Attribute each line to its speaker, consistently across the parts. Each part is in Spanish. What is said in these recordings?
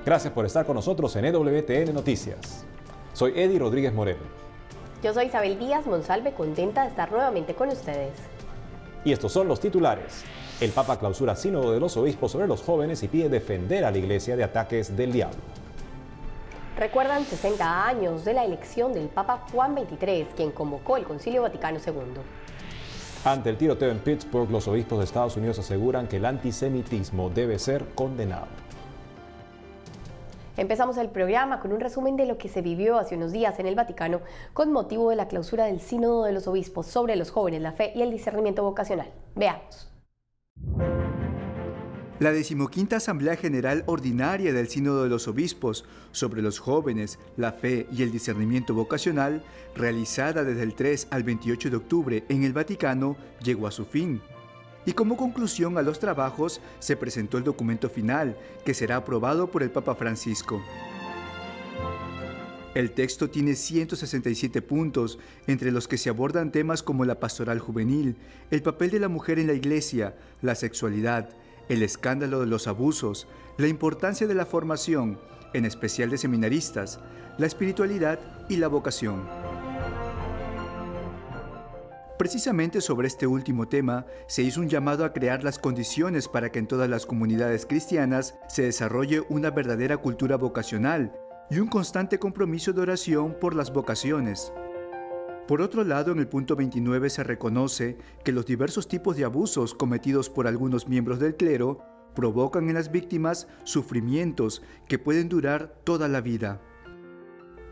Speaker 1: Gracias por estar con nosotros en EWTN Noticias. Soy Eddie Rodríguez Moreno.
Speaker 2: Yo soy Isabel Díaz Monsalve, contenta de estar nuevamente con ustedes.
Speaker 1: Y estos son los titulares. El Papa clausura Sínodo de los Obispos sobre los jóvenes y pide defender a la Iglesia de ataques del diablo.
Speaker 2: Recuerdan 60 años de la elección del Papa Juan XXIII, quien convocó el Concilio Vaticano II.
Speaker 1: Ante el tiroteo en Pittsburgh, los obispos de Estados Unidos aseguran que el antisemitismo debe ser condenado.
Speaker 2: Empezamos el programa con un resumen de lo que se vivió hace unos días en el Vaticano con motivo de la clausura del Sínodo de los Obispos sobre los jóvenes, la fe y el discernimiento vocacional. Veamos.
Speaker 3: La 15ª Asamblea General Ordinaria del Sínodo de los Obispos sobre los jóvenes, la fe y el discernimiento vocacional, realizada desde el 3 al 28 de octubre en el Vaticano, llegó a su fin. Y como conclusión a los trabajos, se presentó el documento final, que será aprobado por el Papa Francisco. El texto tiene 167 puntos, entre los que se abordan temas como la pastoral juvenil, el papel de la mujer en la Iglesia, la sexualidad, el escándalo de los abusos, la importancia de la formación, en especial de seminaristas, la espiritualidad y la vocación. Precisamente sobre este último tema, se hizo un llamado a crear las condiciones para que en todas las comunidades cristianas se desarrolle una verdadera cultura vocacional y un constante compromiso de oración por las vocaciones. Por otro lado, en el punto 29 se reconoce que los diversos tipos de abusos cometidos por algunos miembros del clero provocan en las víctimas sufrimientos que pueden durar toda la vida.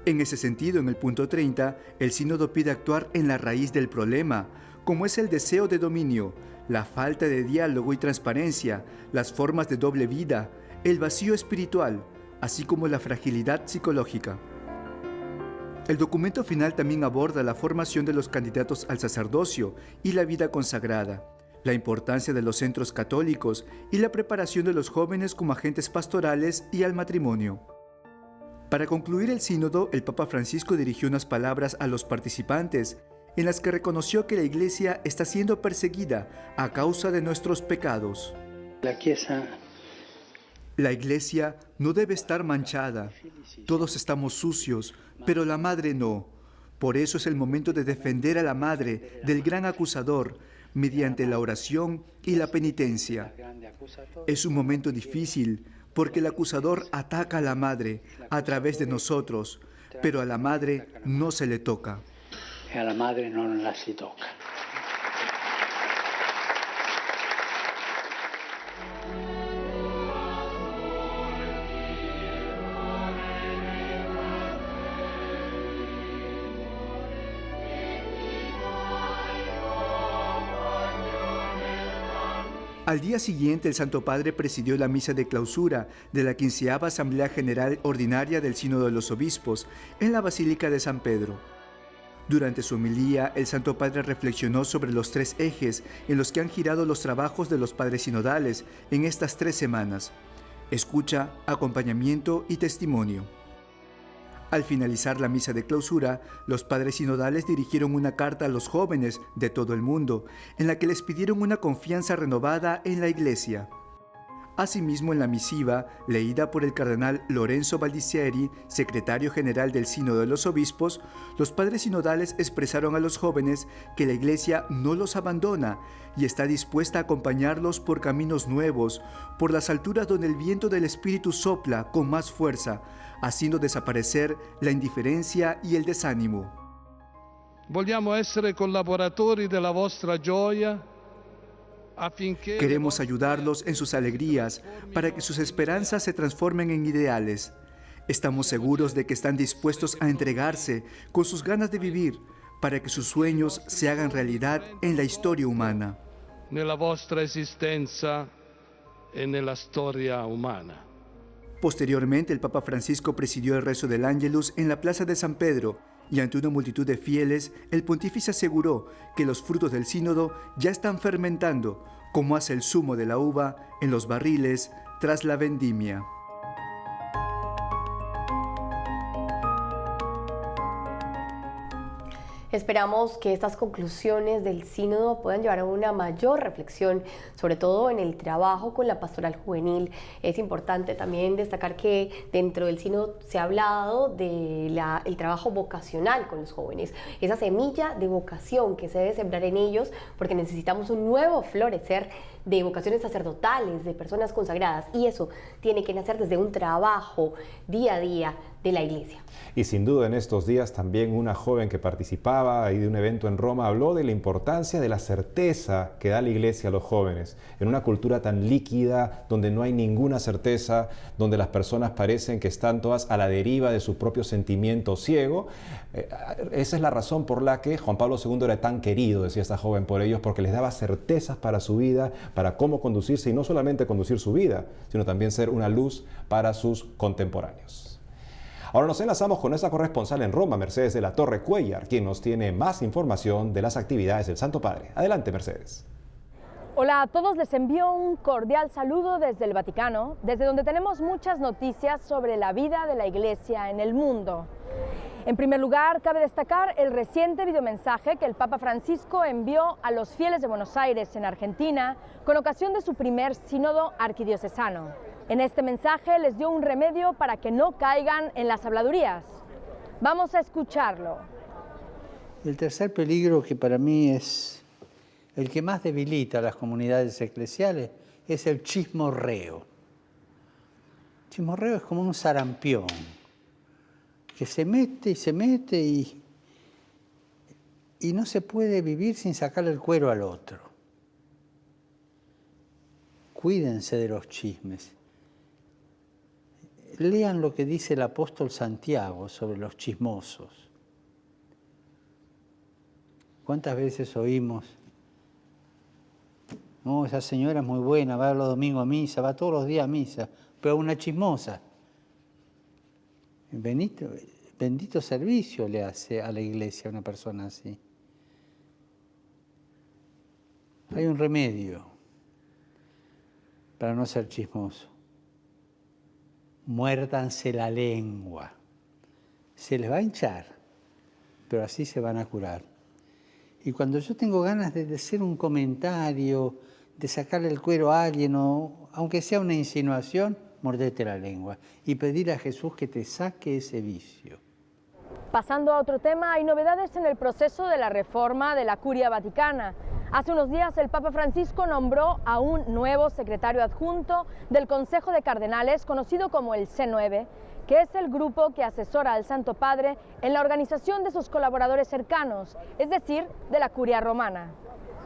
Speaker 3: En ese sentido, en el punto 30, el sínodo pide actuar en la raíz del problema, como es el deseo de dominio, la falta de diálogo y transparencia, las formas de doble vida, el vacío espiritual, así como la fragilidad psicológica. El documento final también aborda la formación de los candidatos al sacerdocio y la vida consagrada, la importancia de los centros católicos y la preparación de los jóvenes como agentes pastorales y al matrimonio. Para concluir el sínodo, el Papa Francisco dirigió unas palabras a los participantes, en las que reconoció que la Iglesia está siendo perseguida a causa de nuestros pecados. La Iglesia no debe estar manchada. Todos estamos sucios, pero la Madre no. Por eso es el momento de defender a la Madre del gran acusador, mediante la oración y la penitencia. Es un momento difícil, porque el acusador ataca a la Madre a través de nosotros, pero a la Madre no se le toca.
Speaker 4: A la Madre no la si toca.
Speaker 3: Al día siguiente, el Santo Padre presidió la misa de clausura de la 15ª Asamblea General Ordinaria del Sínodo de los Obispos en la Basílica de San Pedro. Durante su homilía, el Santo Padre reflexionó sobre los 3 ejes en los que han girado los trabajos de los padres sinodales en estas 3 semanas: escucha, acompañamiento y testimonio. Al finalizar la misa de clausura, los padres sinodales dirigieron una carta a los jóvenes de todo el mundo, en la que les pidieron una confianza renovada en la Iglesia. Asimismo, en la misiva, leída por el cardenal Lorenzo Baldisseri, secretario general del Sínodo de los Obispos, los padres sinodales expresaron a los jóvenes que la Iglesia no los abandona y está dispuesta a acompañarlos por caminos nuevos, por las alturas donde el viento del Espíritu sopla con más fuerza, haciendo desaparecer la indiferencia y el desánimo.
Speaker 5: Vogliamo essere collaboratori della vostra gioia.
Speaker 3: Queremos ayudarlos en sus alegrías para que sus esperanzas se transformen en ideales. Estamos seguros de que están dispuestos a entregarse con sus ganas de vivir para que sus sueños se hagan realidad en la historia humana.
Speaker 5: Nella vostra esistenza e nella storia umana.
Speaker 3: Posteriormente, el Papa Francisco presidió el rezo del Ángelus en la Plaza de San Pedro, y ante una multitud de fieles, el pontífice aseguró que los frutos del sínodo ya están fermentando, como hace el zumo de la uva en los barriles tras la vendimia.
Speaker 2: Esperamos que estas conclusiones del sínodo puedan llevar a una mayor reflexión, sobre todo en el trabajo con la pastoral juvenil. Es importante también destacar que dentro del sínodo se ha hablado del trabajo vocacional con los jóvenes, esa semilla de vocación que se debe sembrar en ellos, porque necesitamos un nuevo florecer de vocaciones sacerdotales, de personas consagradas, y eso tiene que nacer desde un trabajo día a día de la Iglesia.
Speaker 1: Y sin duda en estos días también una joven que participaba ahí de un evento en Roma habló de la importancia de la certeza que da la Iglesia a los jóvenes. En una cultura tan líquida, donde no hay ninguna certeza, donde las personas parecen que están todas a la deriva de su propio sentimiento ciego, esa es la razón por la que Juan Pablo II era tan querido, decía esta joven, por ellos, porque les daba certezas para su vida, para cómo conducirse, y no solamente conducir su vida, sino también ser una luz para sus contemporáneos. Ahora nos enlazamos con nuestra corresponsal en Roma, Mercedes de la Torre Cuellar, quien nos tiene más información de las actividades del Santo Padre. Adelante, Mercedes.
Speaker 6: Hola a todos, les envío un cordial saludo desde el Vaticano, desde donde tenemos muchas noticias sobre la vida de la Iglesia en el mundo. En primer lugar, cabe destacar el reciente videomensaje que el Papa Francisco envió a los fieles de Buenos Aires, en Argentina, con ocasión de su primer sínodo arquidiocesano. En este mensaje les dio un remedio para que no caigan en las habladurías. Vamos a escucharlo.
Speaker 4: El tercer peligro, que para mí es el que más debilita a las comunidades eclesiales, es el chismorreo. El chismorreo es como un sarampión que se mete y no se puede vivir sin sacarle el cuero al otro. Cuídense de los chismes. Lean lo que dice el apóstol Santiago sobre los chismosos. ¿Cuántas veces oímos? No, esa señora es muy buena, va los domingos a misa, va todos los días a misa, pero una chismosa. Bendito servicio le hace a la Iglesia una persona así. Hay un remedio para no ser chismoso. Muérdanse la lengua. Se les va a hinchar, pero así se van a curar. Y cuando yo tengo ganas de hacer un comentario, de sacarle el cuero a alguien, o aunque sea una insinuación, mordete la lengua y pedir a Jesús que te saque ese vicio.
Speaker 6: Pasando a otro tema, hay novedades en el proceso de la reforma de la Curia Vaticana. Hace unos días el Papa Francisco nombró a un nuevo secretario adjunto del Consejo de Cardenales, conocido como el C9, que es el grupo que asesora al Santo Padre en la organización de sus colaboradores cercanos, es decir, de la Curia Romana.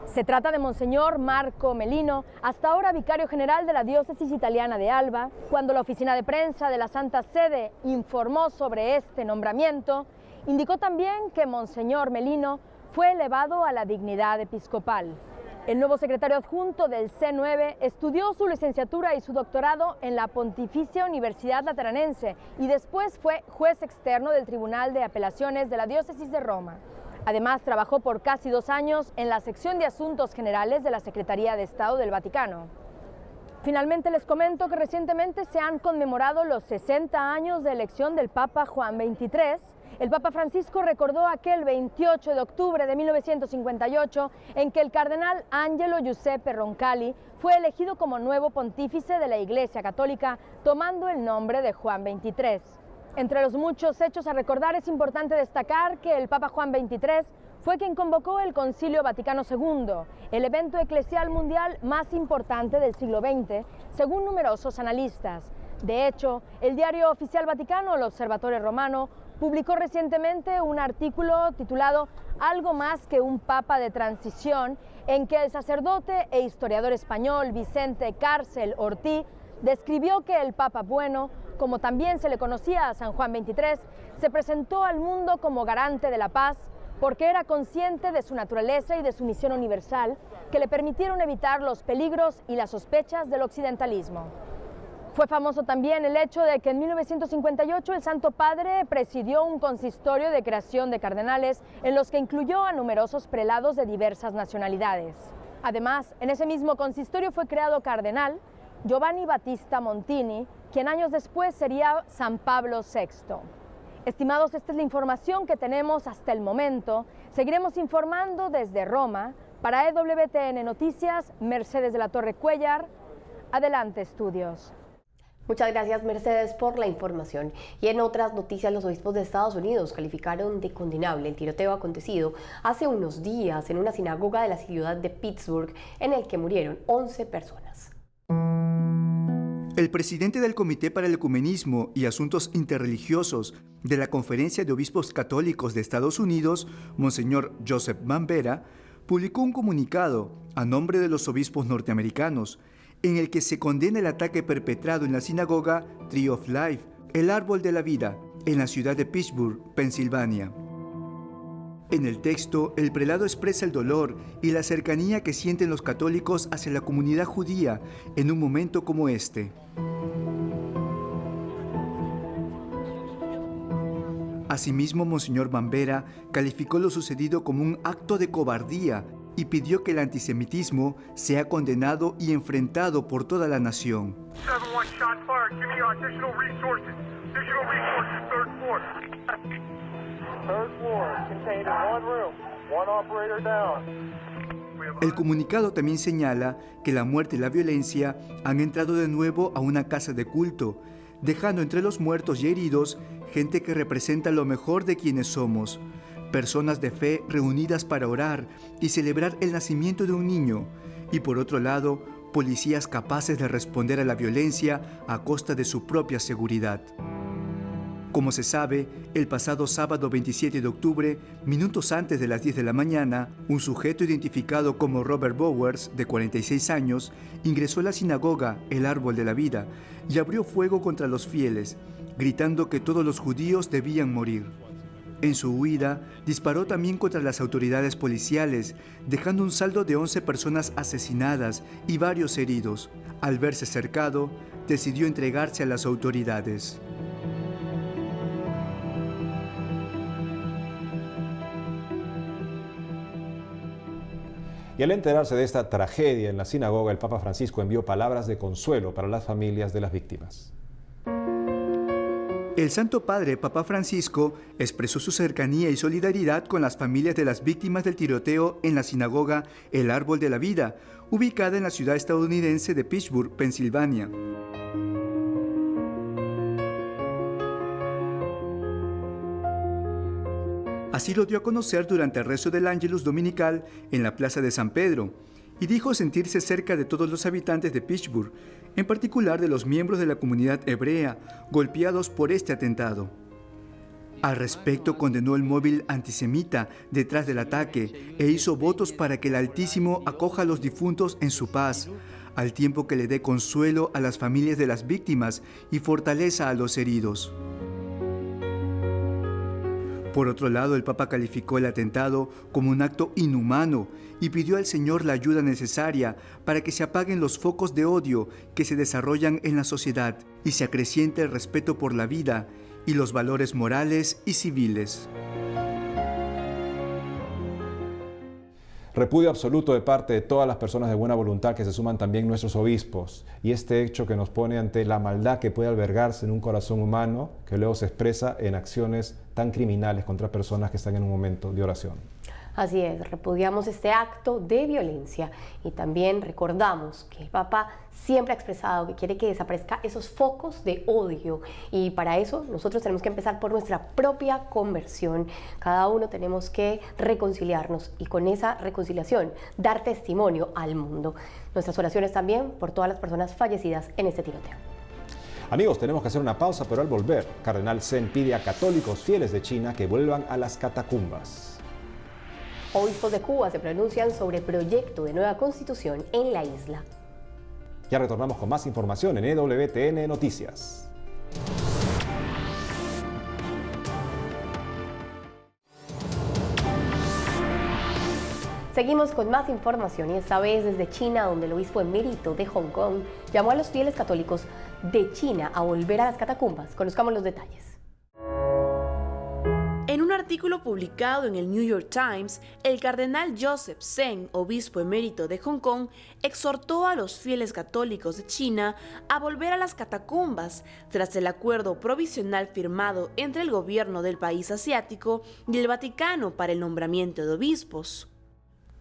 Speaker 6: Se trata de Monseñor Marco Melino, hasta ahora vicario general de la diócesis italiana de Alba. Cuando la oficina de prensa de la Santa Sede informó sobre este nombramiento, indicó también que Monseñor Melino fue elevado a la dignidad episcopal. El nuevo secretario adjunto del C9 estudió su licenciatura y su doctorado en la Pontificia Universidad Lateranense y después fue juez externo del Tribunal de Apelaciones de la Diócesis de Roma. Además, trabajó por casi 2 años en la sección de Asuntos Generales de la Secretaría de Estado del Vaticano. Finalmente les comento que recientemente se han conmemorado los 60 años de elección del Papa Juan XXIII. El Papa Francisco recordó aquel 28 de octubre de 1958 en que el cardenal Angelo Giuseppe Roncalli fue elegido como nuevo pontífice de la Iglesia Católica, tomando el nombre de Juan XXIII. Entre los muchos hechos a recordar es importante destacar que el Papa Juan XXIII fue quien convocó el Concilio Vaticano II, el evento eclesial mundial más importante del siglo XX, según numerosos analistas. De hecho, el diario oficial Vaticano, el Observatore Romano, publicó recientemente un artículo titulado Algo más que un papa de transición, en que el sacerdote e historiador español Vicente Cárcel Ortí describió que el Papa Bueno, como también se le conocía a San Juan XXIII, se presentó al mundo como garante de la paz porque era consciente de su naturaleza y de su misión universal que le permitieron evitar los peligros y las sospechas del occidentalismo. Fue famoso también el hecho de que en 1958 el Santo Padre presidió un consistorio de creación de cardenales en los que incluyó a numerosos prelados de diversas nacionalidades. Además, en ese mismo consistorio fue creado cardenal Giovanni Battista Montini, quien años después sería San Pablo VI. Estimados, esta es la información que tenemos hasta el momento. Seguiremos informando desde Roma. Para EWTN Noticias, Mercedes de la Torre Cuellar. Adelante, estudios.
Speaker 2: Muchas gracias, Mercedes, por la información. Y en otras noticias, los obispos de Estados Unidos calificaron de condenable el tiroteo acontecido hace unos días en una sinagoga de la ciudad de Pittsburgh, en el que murieron 11 personas.
Speaker 3: El presidente del Comité para el Ecumenismo y Asuntos Interreligiosos de la Conferencia de Obispos Católicos de Estados Unidos, Monseñor Joseph Bambera, publicó un comunicado a nombre de los obispos norteamericanos en el que se condena el ataque perpetrado en la sinagoga Tree of Life, el Árbol de la Vida, en la ciudad de Pittsburgh, Pensilvania. En el texto, el prelado expresa el dolor y la cercanía que sienten los católicos hacia la comunidad judía en un momento como este. Asimismo, Monseñor Bambera calificó lo sucedido como un acto de cobardía y pidió que el antisemitismo sea condenado y enfrentado por toda la nación. El comunicado también señala que la muerte y la violencia han entrado de nuevo a una casa de culto, dejando entre los muertos y heridos gente que representa lo mejor de quienes somos, personas de fe reunidas para orar y celebrar el nacimiento de un niño, y por otro lado, policías capaces de responder a la violencia a costa de su propia seguridad. Como se sabe, el pasado sábado 27 de octubre, minutos antes de las 10 de la mañana, un sujeto identificado como Robert Bowers, de 46 años, ingresó a la sinagoga El Árbol de la Vida y abrió fuego contra los fieles, gritando que todos los judíos debían morir. En su huida, disparó también contra las autoridades policiales, dejando un saldo de 11 personas asesinadas y varios heridos. Al verse cercado, decidió entregarse a las autoridades.
Speaker 1: Y al enterarse de esta tragedia en la sinagoga, el Papa Francisco envió palabras de consuelo para las familias de las víctimas.
Speaker 3: El Santo Padre, Papa Francisco, expresó su cercanía y solidaridad con las familias de las víctimas del tiroteo en la sinagoga El Árbol de la Vida, ubicada en la ciudad estadounidense de Pittsburgh, Pensilvania. Así lo dio a conocer durante el rezo del Ángelus dominical en la Plaza de San Pedro, y dijo sentirse cerca de todos los habitantes de Pittsburgh, en particular de los miembros de la comunidad hebrea golpeados por este atentado. Al respecto, condenó el móvil antisemita detrás del ataque e hizo votos para que el Altísimo acoja a los difuntos en su paz, al tiempo que le dé consuelo a las familias de las víctimas y fortaleza a los heridos. Por otro lado, el Papa calificó el atentado como un acto inhumano y pidió al Señor la ayuda necesaria para que se apaguen los focos de odio que se desarrollan en la sociedad y se acreciente el respeto por la vida y los valores morales y civiles.
Speaker 1: Repudio absoluto de parte de todas las personas de buena voluntad que se suman también nuestros obispos, y este hecho que nos pone ante la maldad que puede albergarse en un corazón humano que luego se expresa en acciones tan criminales contra personas que están en un momento de oración.
Speaker 2: Así es, repudiamos este acto de violencia y también recordamos que el Papa siempre ha expresado que quiere que desaparezcan esos focos de odio, y para eso nosotros tenemos que empezar por nuestra propia conversión. Cada uno tenemos que reconciliarnos y con esa reconciliación dar testimonio al mundo. Nuestras oraciones también por todas las personas fallecidas en este tiroteo.
Speaker 1: Amigos, tenemos que hacer una pausa, pero al volver, Cardenal Zen pide a católicos fieles de China que vuelvan a las catacumbas.
Speaker 2: Obispos de Cuba se pronuncian sobre proyecto de nueva constitución en la isla.
Speaker 1: Ya retornamos con más información en EWTN Noticias.
Speaker 2: Seguimos con más información y esta vez desde China, donde el obispo emérito de Hong Kong llamó a los fieles católicos de China a volver a las catacumbas. Conozcamos los detalles.
Speaker 7: En un artículo publicado en el New York Times, el cardenal Joseph Zeng, obispo emérito de Hong Kong, exhortó a los fieles católicos de China a volver a las catacumbas tras el acuerdo provisional firmado entre el gobierno del país asiático y el Vaticano para el nombramiento de obispos.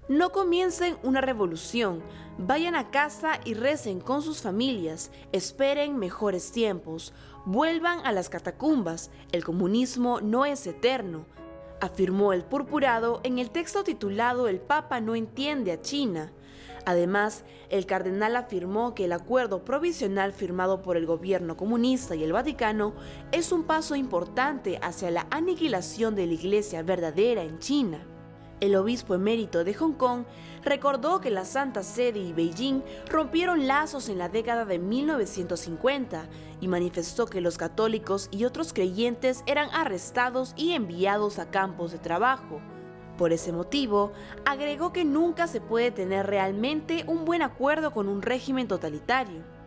Speaker 7: No comiencen una revolución, vayan a casa y recen con sus familias, esperen mejores tiempos, vuelvan a las catacumbas, el comunismo no es eterno, afirmó el purpurado en el texto titulado El Papa no entiende a China. Además, el cardenal afirmó que el acuerdo provisional firmado por el gobierno comunista y el Vaticano es un paso importante hacia la aniquilación de la Iglesia verdadera en China. El obispo emérito de Hong Kong recordó que la Santa Sede y Beijing rompieron lazos en la década de 1950 y manifestó que los católicos y otros creyentes eran arrestados y enviados a campos de trabajo. Por ese motivo, agregó que nunca se puede tener realmente un buen acuerdo con un régimen totalitario.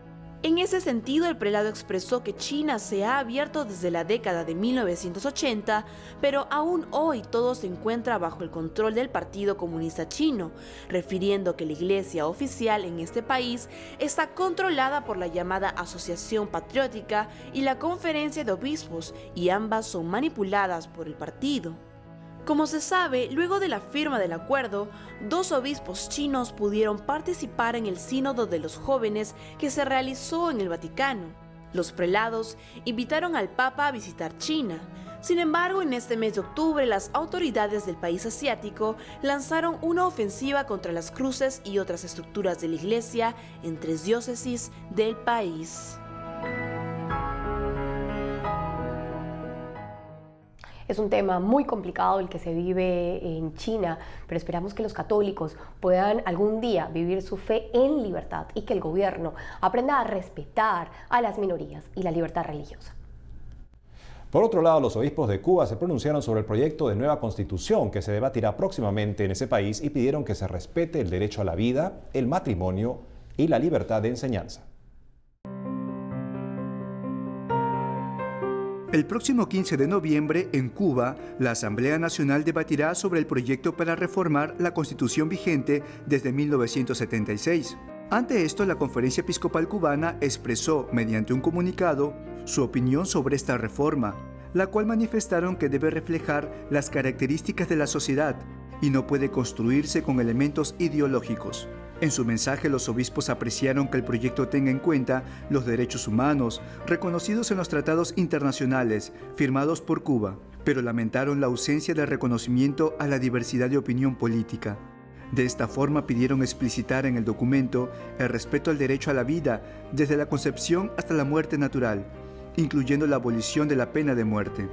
Speaker 7: En ese sentido, el prelado expresó que China se ha abierto desde la década de 1980, pero aún hoy todo se encuentra bajo el control del Partido Comunista Chino, refiriendo que la iglesia oficial en este país está controlada por la llamada Asociación Patriótica y la Conferencia de Obispos, y ambas son manipuladas por el partido. Como se sabe, luego de la firma del acuerdo, 2 obispos chinos pudieron participar en el Sínodo de los Jóvenes que se realizó en el Vaticano. Los prelados invitaron al Papa a visitar China. Sin embargo, en este mes de octubre, las autoridades del país asiático lanzaron una ofensiva contra las cruces y otras estructuras de la Iglesia en 3 diócesis del país.
Speaker 2: Es un tema muy complicado el que se vive en China, pero esperamos que los católicos puedan algún día vivir su fe en libertad y que el gobierno aprenda a respetar a las minorías y la libertad religiosa.
Speaker 1: Por otro lado, los obispos de Cuba se pronunciaron sobre el proyecto de nueva constitución que se debatirá próximamente en ese país y pidieron que se respete el derecho a la vida, el matrimonio y la libertad de enseñanza.
Speaker 3: El próximo 15 de noviembre, en Cuba, la Asamblea Nacional debatirá sobre el proyecto para reformar la Constitución vigente desde 1976. Ante esto, la Conferencia Episcopal Cubana expresó, mediante un comunicado, su opinión sobre esta reforma, la cual manifestaron que debe reflejar las características de la sociedad y no puede construirse con elementos ideológicos. En su mensaje, los obispos apreciaron que el proyecto tenga en cuenta los derechos humanos reconocidos en los tratados internacionales firmados por Cuba, pero lamentaron la ausencia de reconocimiento a la diversidad de opinión política. De esta forma, pidieron explicitar en el documento el respeto al derecho a la vida desde la concepción hasta la muerte natural, incluyendo la abolición de la pena de muerte.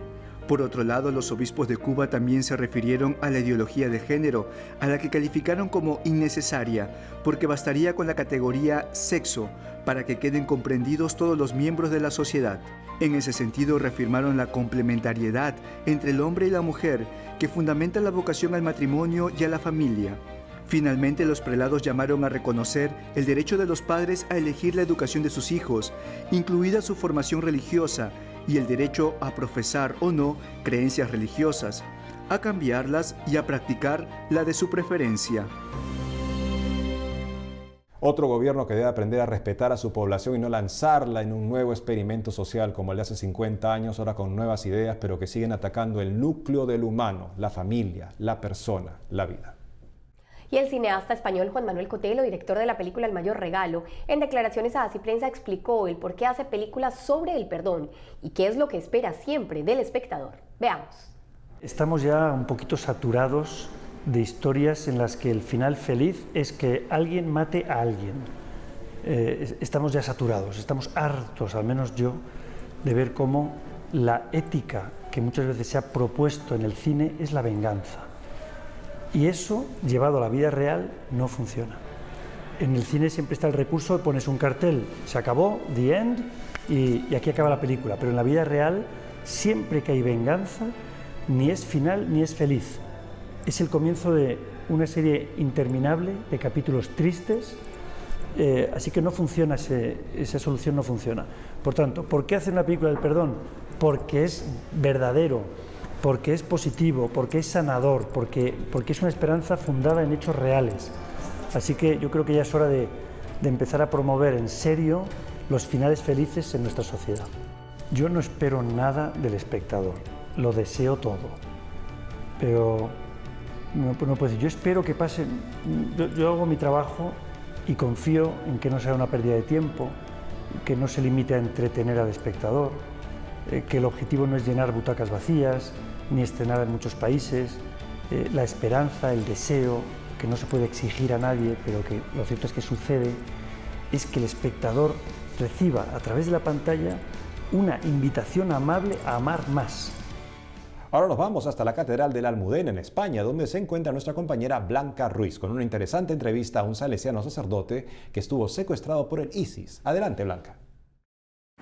Speaker 3: Por otro lado, los obispos de Cuba también se refirieron a la ideología de género, a la que calificaron como innecesaria, porque bastaría con la categoría sexo para que queden comprendidos todos los miembros de la sociedad. En ese sentido, reafirmaron la complementariedad entre el hombre y la mujer, que fundamenta la vocación al matrimonio y a la familia. Finalmente, los prelados llamaron a reconocer el derecho de los padres a elegir la educación de sus hijos, incluida su formación religiosa, y el derecho a profesar o no creencias religiosas, a cambiarlas y a practicar la de su preferencia.
Speaker 1: Otro gobierno que debe aprender a respetar a su población y no lanzarla en un nuevo experimento social como el de hace 50 años, ahora con nuevas ideas, pero que siguen atacando el núcleo del humano, la familia, la persona, la vida.
Speaker 2: Y el cineasta español Juan Manuel Cotelo, director de la película El Mayor Regalo, en declaraciones a Así Prensa explicó el por qué hace películas sobre el perdón y qué es lo que espera siempre del espectador. Veamos.
Speaker 8: Estamos ya un poquito saturados de historias en las que el final feliz es que alguien mate a alguien. Estamos ya saturados, estamos hartos, al menos yo, de ver cómo la ética que muchas veces se ha propuesto en el cine es la venganza. Y eso, llevado a la vida real, no funciona. En el cine siempre está el recurso de pones un cartel, se acabó, the end, y aquí acaba la película. Pero en la vida real, siempre que hay venganza, ni es final ni es feliz. Es el comienzo de una serie interminable de capítulos tristes, así que no funciona, esa solución no funciona. Por tanto, ¿por qué hacer una película del perdón? Porque es verdadero porque es positivo, porque es sanador, porque es una esperanza fundada en hechos reales. Así que yo creo que ya es hora de empezar a promover en serio los finales felices en nuestra sociedad. Yo no espero nada del espectador, lo deseo todo, pero no puedo decir, yo espero que pase, yo hago mi trabajo y confío en que no sea una pérdida de tiempo, que no se limite a entretener al espectador, que el objetivo no es llenar butacas vacías, ni estrenar en muchos países, la esperanza, el deseo, que no se puede exigir a nadie, pero que lo cierto es que sucede, es que el espectador reciba a través de la pantalla una invitación amable a amar más.
Speaker 1: Ahora nos vamos hasta la Catedral de la Almudena, en España, donde se encuentra nuestra compañera Blanca Ruiz, con una interesante entrevista a un salesiano sacerdote que estuvo secuestrado por el ISIS. Adelante, Blanca.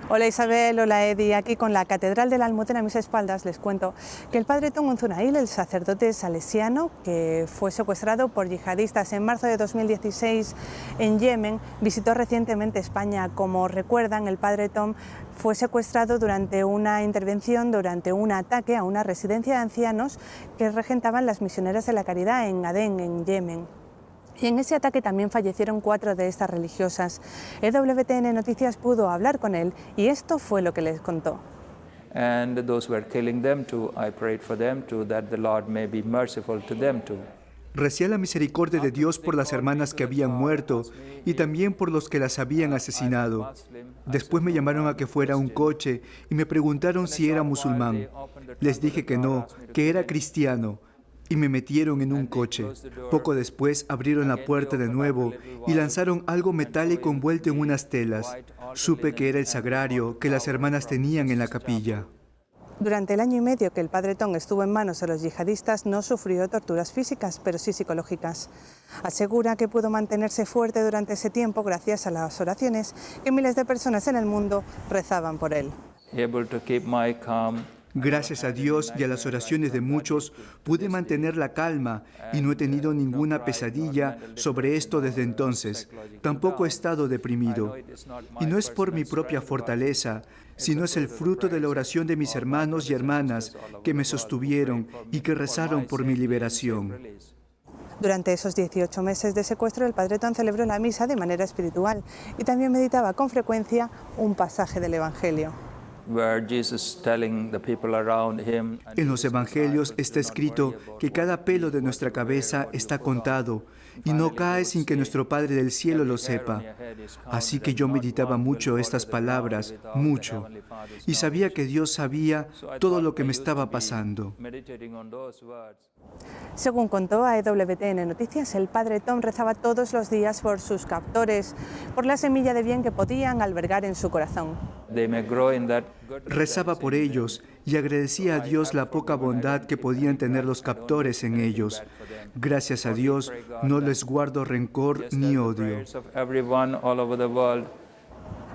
Speaker 9: Hola Isabel, hola Edi. Aquí con la Catedral de la Almudena a mis espaldas les cuento que el padre Tom Unzunail, el sacerdote salesiano que fue secuestrado por yihadistas en marzo de 2016 en Yemen, visitó recientemente España. Como recuerdan, el padre Tom fue secuestrado durante una intervención, durante un ataque a una residencia de ancianos que regentaban las misioneras de la caridad en Adén, en Yemen. Y en ese ataque también fallecieron 4 de estas religiosas. EWTN Noticias pudo hablar con él y esto fue lo que les contó.
Speaker 10: And those who are killing them too, I prayed for them too, that the Lord may be merciful to them too.
Speaker 3: Recé la misericordia de Dios por las hermanas que habían muerto y también por los que las habían asesinado. Después me llamaron a que fuera a un coche y me preguntaron si era musulmán. Les dije que no, que era cristiano. Y me metieron en un coche. Poco después abrieron la puerta de nuevo y lanzaron algo metálico envuelto en unas telas. Supe que era el sagrario que las hermanas tenían en la capilla.
Speaker 9: Durante el año y medio que el padre Tom estuvo en manos de los yihadistas no sufrió torturas físicas, pero sí psicológicas. Asegura que pudo mantenerse fuerte durante ese tiempo gracias a las oraciones que miles de personas en el mundo rezaban por él.
Speaker 3: Gracias a Dios y a las oraciones de muchos, pude mantener la calma y no he tenido ninguna pesadilla sobre esto desde entonces. Tampoco he estado deprimido. Y no es por mi propia fortaleza, sino es el fruto de la oración de mis hermanos y hermanas que me sostuvieron y que rezaron por mi liberación.
Speaker 9: Durante esos 18 meses de secuestro, el padre Tom celebró la misa de manera espiritual y también meditaba con frecuencia un pasaje del Evangelio.
Speaker 3: En los evangelios está escrito que cada pelo de nuestra cabeza está contado y no cae sin que nuestro Padre del cielo lo sepa. Así que yo meditaba mucho estas palabras, mucho, y sabía que Dios sabía todo lo que me estaba pasando.
Speaker 9: Según contó a EWTN Noticias, el padre Tom rezaba todos los días por sus captores, por la semilla de bien que podían albergar en su corazón.
Speaker 3: Rezaba por ellos y agradecía a Dios la poca bondad que podían tener los captores en ellos. Gracias a Dios no les guardo rencor ni odio.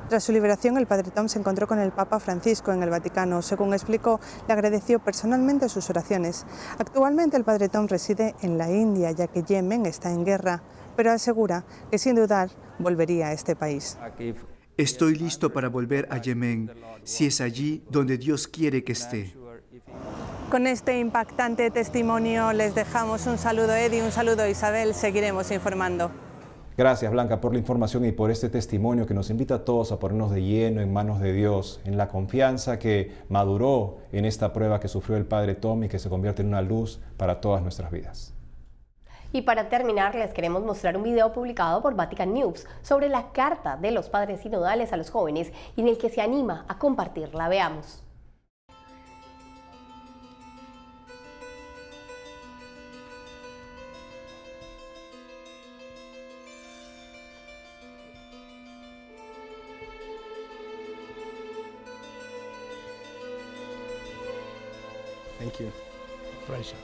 Speaker 9: Tras su liberación, el padre Tom se encontró con el Papa Francisco en el Vaticano. Según explicó, le agradeció personalmente sus oraciones. Actualmente el padre Tom reside en la India, ya que Yemen está en guerra, pero asegura que sin dudar volvería a este país.
Speaker 3: Estoy listo para volver a Yemen, si es allí donde Dios quiere que esté.
Speaker 9: Con este impactante testimonio les dejamos un saludo, Eddie, un saludo, Isabel. Seguiremos informando.
Speaker 1: Gracias, Blanca, por la información y por este testimonio que nos invita a todos a ponernos de lleno en manos de Dios, en la confianza que maduró en esta prueba que sufrió el padre Tom y que se convierte en una luz para todas nuestras vidas.
Speaker 2: Y para terminar, les queremos mostrar un video publicado por Vatican News sobre la carta de los padres sinodales a los jóvenes y en el que se anima a compartirla. Veamos.
Speaker 11: Thank you. Pleasure.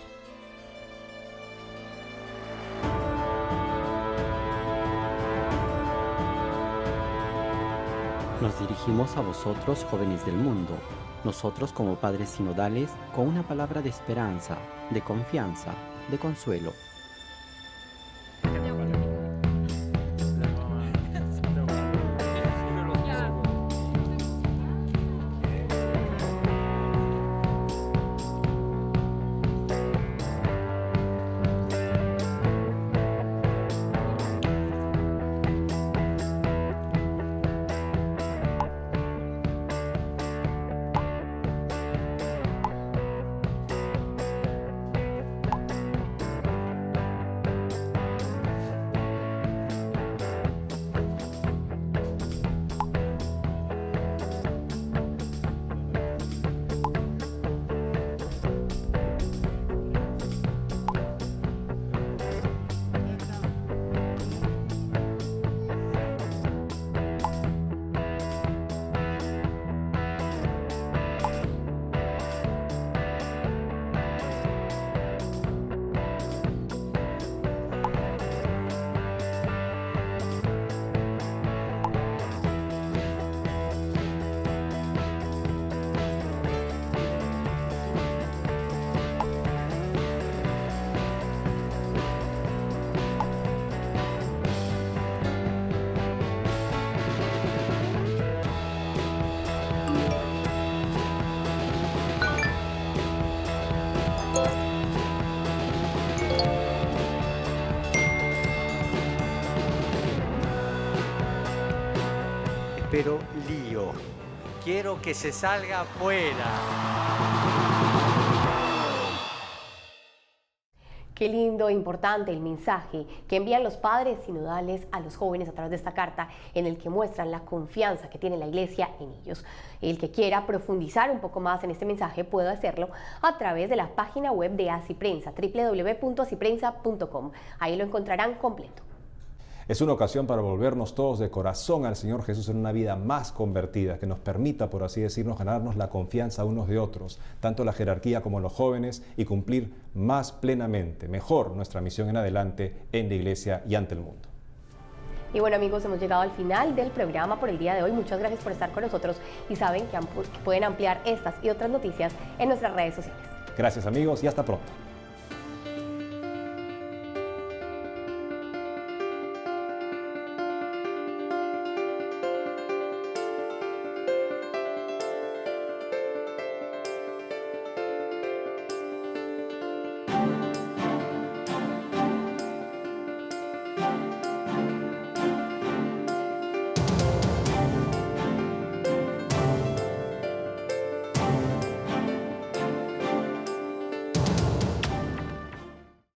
Speaker 12: Nos dirigimos a vosotros, jóvenes del mundo, nosotros como padres sinodales, con una palabra de esperanza, de confianza, de consuelo.
Speaker 13: pero lío. Quiero que se salga afuera.
Speaker 2: Qué lindo e importante el mensaje que envían los padres sinodales a los jóvenes a través de esta carta, en el que muestran la confianza que tiene la Iglesia en ellos. El que quiera profundizar un poco más en este mensaje puede hacerlo a través de la página web de Asiprensa, www.asiprensa.com. Ahí lo encontrarán completo.
Speaker 1: Es una ocasión para volvernos todos de corazón al Señor Jesús en una vida más convertida, que nos permita, por así decirnos, ganarnos la confianza unos de otros, tanto la jerarquía como los jóvenes, y cumplir más plenamente, mejor nuestra misión en adelante en la Iglesia y ante el mundo.
Speaker 2: Y bueno, amigos, hemos llegado al final del programa por el día de hoy. Muchas gracias por estar con nosotros y saben que pueden ampliar estas y otras noticias en nuestras redes sociales.
Speaker 1: Gracias, amigos, y hasta pronto.